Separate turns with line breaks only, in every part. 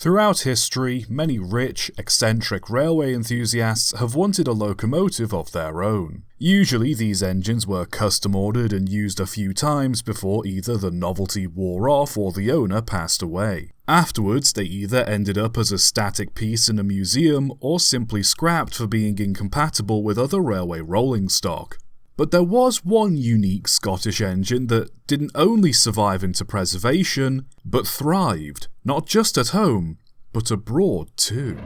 Throughout history, many rich, eccentric railway enthusiasts have wanted a locomotive of their own. Usually these engines were custom ordered and used a few times before either the novelty wore off or the owner passed away. Afterwards, they either ended up as a static piece in a museum or simply scrapped for being incompatible with other railway rolling stock. But there was one unique Scottish engine that didn't only survive into preservation, but thrived, not just at home, but abroad too.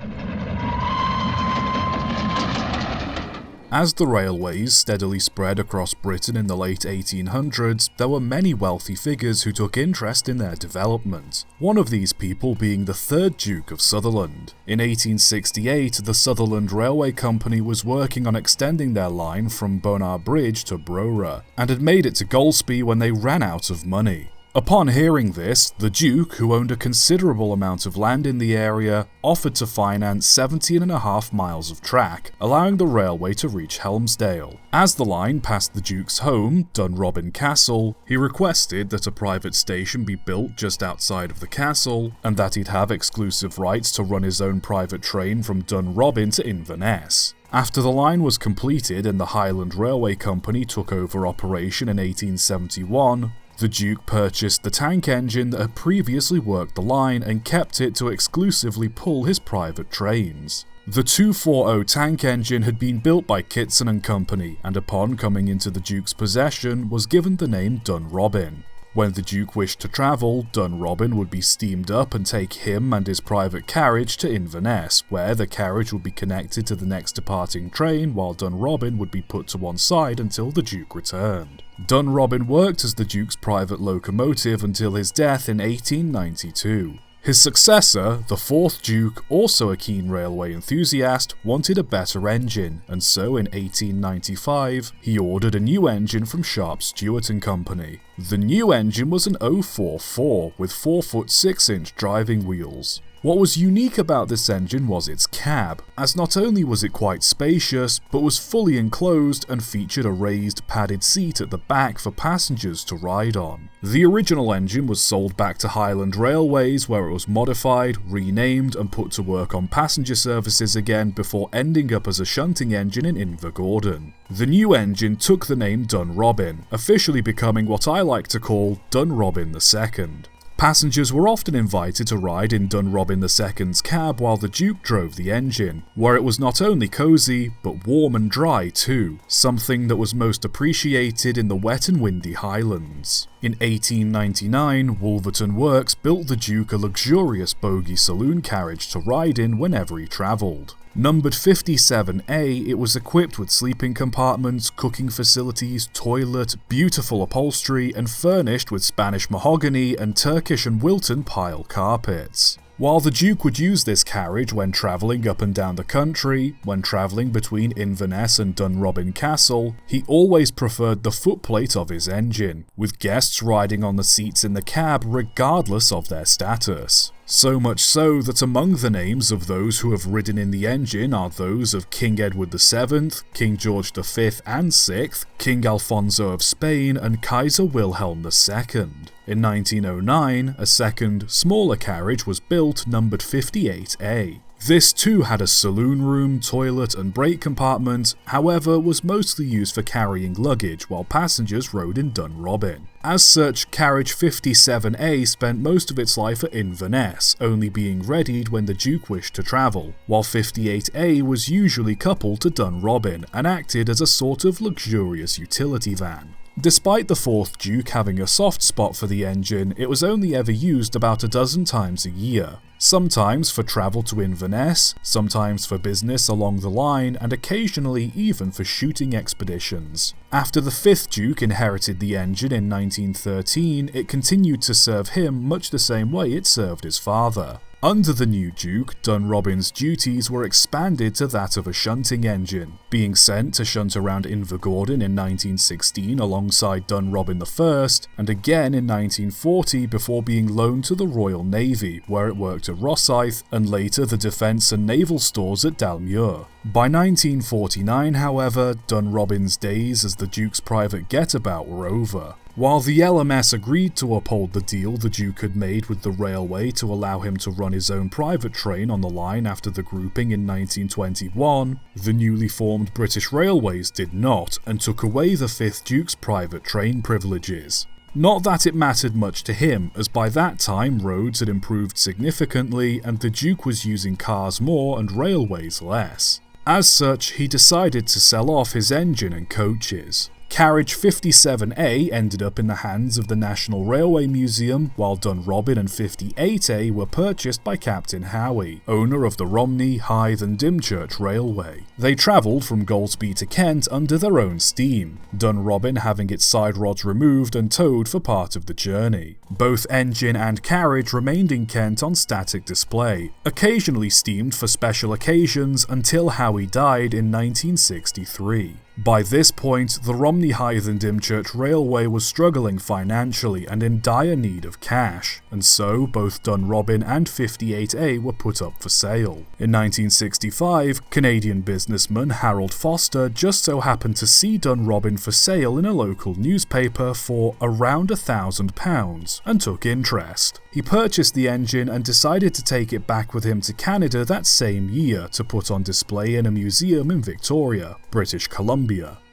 As the railways steadily spread across Britain in the late 1800s, there were many wealthy figures who took interest in their development, one of these people being the 3rd Duke of Sutherland. In 1868, the Sutherland Railway Company was working on extending their line from Bonar Bridge to Brora, and had made it to Golspie when they ran out of money. Upon hearing this, the Duke, who owned a considerable amount of land in the area, offered to finance 17.5 miles of track, allowing the railway to reach Helmsdale. As the line passed the Duke's home, Dunrobin Castle, he requested that a private station be built just outside of the castle, and that he'd have exclusive rights to run his own private train from Dunrobin to Inverness. After the line was completed and the Highland Railway Company took over operation in 1871, the Duke purchased the tank engine that had previously worked the line and kept it to exclusively pull his private trains. The 240 tank engine had been built by Kitson & Company, and upon coming into the Duke's possession was given the name Dunrobin. When the Duke wished to travel, Dunrobin would be steamed up and take him and his private carriage to Inverness, where the carriage would be connected to the next departing train while Dunrobin would be put to one side until the Duke returned. Dunrobin worked as the Duke's private locomotive until his death in 1892. His successor, the 4th Duke, also a keen railway enthusiast, wanted a better engine, and so in 1895 he ordered a new engine from Sharp Stewart & Company. The new engine was an 044 with 4-foot 6-inch driving wheels. What was unique about this engine was its cab, as not only was it quite spacious, but was fully enclosed and featured a raised padded seat at the back for passengers to ride on. The original engine was sold back to Highland Railways, where it was modified, renamed and put to work on passenger services again before ending up as a shunting engine in Invergordon. The new engine took the name Dunrobin, officially becoming what I like to call Dunrobin II. Passengers were often invited to ride in Dunrobin II's cab while the Duke drove the engine, where it was not only cosy, but warm and dry too, something that was most appreciated in the wet and windy Highlands. In 1899, Wolverton Works built the Duke a luxurious bogie saloon carriage to ride in whenever he travelled. Numbered 57A, it was equipped with sleeping compartments, cooking facilities, toilet, beautiful upholstery, and furnished with Spanish mahogany and Turkish and Wilton pile carpets. While the Duke would use this carriage when travelling up and down the country, when travelling between Inverness and Dunrobin Castle, he always preferred the footplate of his engine, with guests riding on the seats in the cab regardless of their status. So much so that among the names of those who have ridden in the engine are those of King Edward VII, King George V and VI, King Alfonso of Spain and Kaiser Wilhelm II. In 1909, a second, smaller carriage was built numbered 58A. This too had a saloon room, toilet and brake compartment, however was mostly used for carrying luggage while passengers rode in Dunrobin. As such, carriage 57A spent most of its life at Inverness, only being readied when the Duke wished to travel, while 58A was usually coupled to Dunrobin and acted as a sort of luxurious utility van. Despite the 4th Duke having a soft spot for the engine, it was only ever used about a dozen times a year. Sometimes for travel to Inverness, sometimes for business along the line, and occasionally even for shooting expeditions. After the 5th Duke inherited the engine in 1913, it continued to serve him much the same way it served his father. Under the new Duke, Dunrobin's duties were expanded to that of a shunting engine, being sent to shunt around Invergordon in 1916 alongside Dunrobin I, and again in 1940 before being loaned to the Royal Navy, where it worked at Rosyth, and later the Defence and Naval Stores at Dalmuir. By 1949, however, Dunrobin's days as the Duke's private getabout were over. While the LMS agreed to uphold the deal the Duke had made with the railway to allow him to run his own private train on the line after the grouping in 1921, the newly formed British Railways did not, and took away the 5th Duke's private train privileges. Not that it mattered much to him, as by that time roads had improved significantly and the Duke was using cars more and railways less. As such, he decided to sell off his engine and coaches. Carriage 57A ended up in the hands of the National Railway Museum, while Dunrobin and 58A were purchased by Captain Howie, owner of the Romney, Hythe and Dymchurch Railway. They travelled from Goldsby to Kent under their own steam, Dunrobin having its side rods removed and towed for part of the journey. Both engine and carriage remained in Kent on static display, occasionally steamed for special occasions until Howie died in 1963. By this point, the Romney, Hythe and Dymchurch Railway was struggling financially and in dire need of cash, and so both Dunrobin and 58A were put up for sale. In 1965, Canadian businessman Harold Foster just so happened to see Dunrobin for sale in a local newspaper for around £1,000 and took interest. He purchased the engine and decided to take it back with him to Canada that same year to put on display in a museum in Victoria, British Columbia.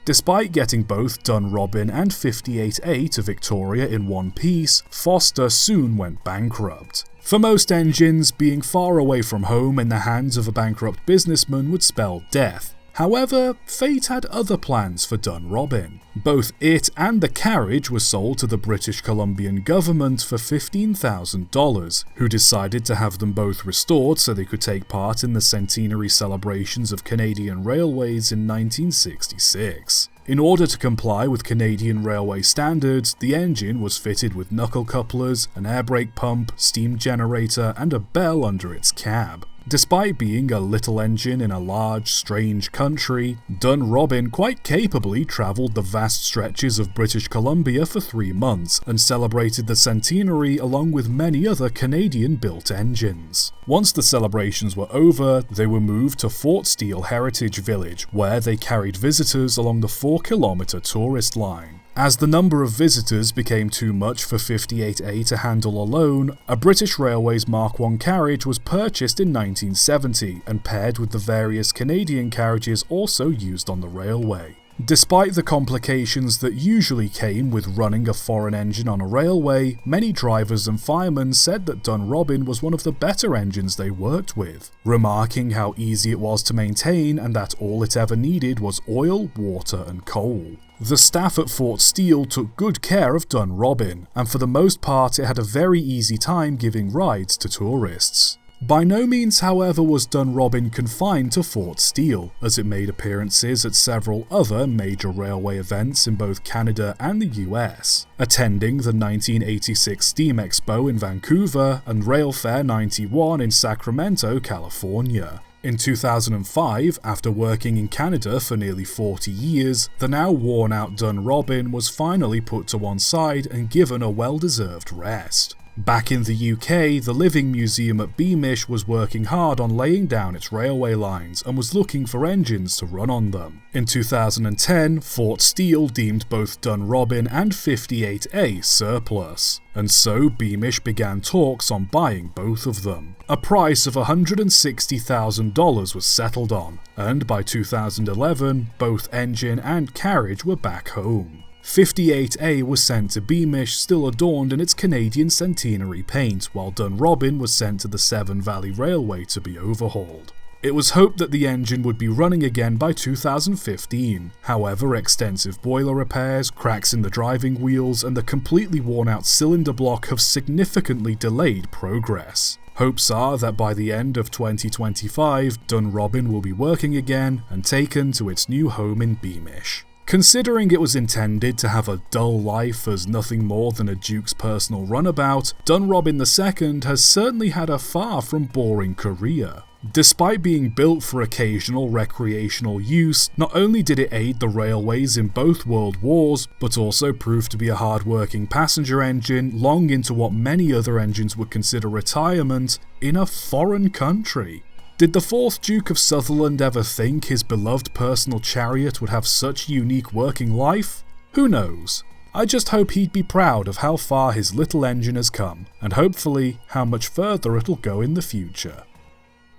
Despite getting both Dunrobin and 58A to Victoria in one piece, Foster soon went bankrupt. For most engines, being far away from home in the hands of a bankrupt businessman would spell death. However, fate had other plans for Dunrobin. Both it and the carriage were sold to the British Columbian government for $15,000, who decided to have them both restored so they could take part in the centenary celebrations of Canadian Railways in 1966. In order to comply with Canadian railway standards, the engine was fitted with knuckle couplers, an air brake pump, steam generator, and a bell under its cab. Despite being a little engine in a large, strange country, Dunrobin quite capably travelled the vast stretches of British Columbia for 3 months and celebrated the centenary along with many other Canadian-built engines. Once the celebrations were over, they were moved to Fort Steele Heritage Village, where they carried visitors along the 4-kilometre tourist line. As the number of visitors became too much for 58A to handle alone, a British Railways Mark I carriage was purchased in 1970 and paired with the various Canadian carriages also used on the railway. Despite the complications that usually came with running a foreign engine on a railway, many drivers and firemen said that Dunrobin was one of the better engines they worked with, remarking how easy it was to maintain and that all it ever needed was oil, water and coal. The staff at Fort Steele took good care of Dunrobin, and for the most part it had a very easy time giving rides to tourists. By no means, however, was Dunrobin confined to Fort Steele, as it made appearances at several other major railway events in both Canada and the US, attending the 1986 Steam Expo in Vancouver and Rail Fair 91 in Sacramento, California. In 2005, after working in Canada for nearly 40 years, the now worn-out Dunrobin was finally put to one side and given a well-deserved rest. Back in the UK, the Living Museum at Beamish was working hard on laying down its railway lines and was looking for engines to run on them. In 2010, Fort Steele deemed both Dunrobin and 58A surplus, and so Beamish began talks on buying both of them. A price of $160,000 was settled on, and by 2011, both engine and carriage were back home. 58A was sent to Beamish still adorned in its Canadian centenary paint, while Dunrobin was sent to the Severn Valley Railway to be overhauled. It was hoped that the engine would be running again by 2015, however extensive boiler repairs, cracks in the driving wheels and the completely worn out cylinder block have significantly delayed progress. Hopes are that by the end of 2025, Dunrobin will be working again and taken to its new home in Beamish. Considering it was intended to have a dull life as nothing more than a Duke's personal runabout, Dunrobin II has certainly had a far from boring career. Despite being built for occasional recreational use, not only did it aid the railways in both world wars, but also proved to be a hard-working passenger engine long into what many other engines would consider retirement in a foreign country. Did the 4th Duke of Sutherland ever think his beloved personal chariot would have such unique working life? Who knows? I just hope he'd be proud of how far his little engine has come, and hopefully how much further it'll go in the future.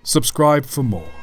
Subscribe for more.